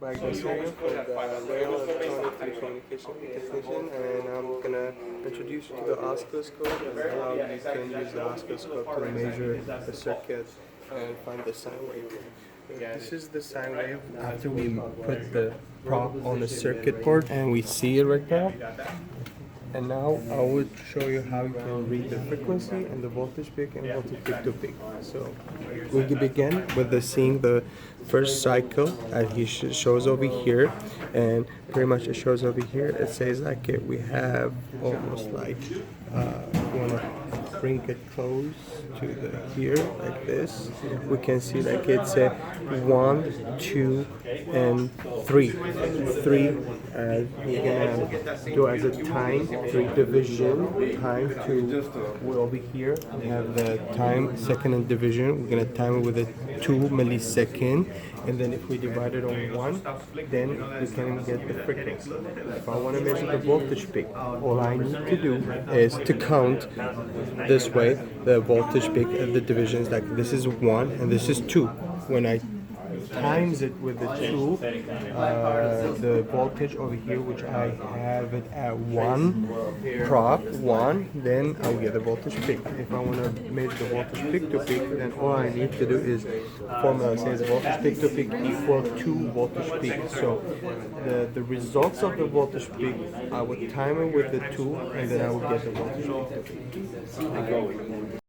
Magnus here for the rail electronic telecommunication technician, and I'm gonna introduce you to the oscilloscope and how you can use the oscilloscope to measure the circuit and find the sine wave. This is the sine wave after we put the prop on the circuit board and we see it right now. And now I would show you how you can read the frequency and the voltage peak and voltage peak to peak. So we can begin with seeing the first cycle as he shows over here, and pretty much it shows over here. It says like we have almost like want to bring it close to the here like this. We can see like it's a 1, 2, and 3. 3 as we're gonna do as a time 3 division time to we're over here. We have the time second and division. We're gonna time it with a 2 millisecond, and then if we divide it on 1, then we can get the frequency. If I want to measure the voltage peak, all I need to do is to count this way the voltage peak of the divisions. Like this is 1 and this is 2. When I times it with the 2, the voltage over here, which I have it at 1 prop 1, then I'll get the voltage peak. If I want to measure the voltage peak to peak, then all I need to do is formula says voltage peak to peak equal to voltage peak. So the results of the voltage peak, I would time it with the 2, and then I would get the voltage peak to peak.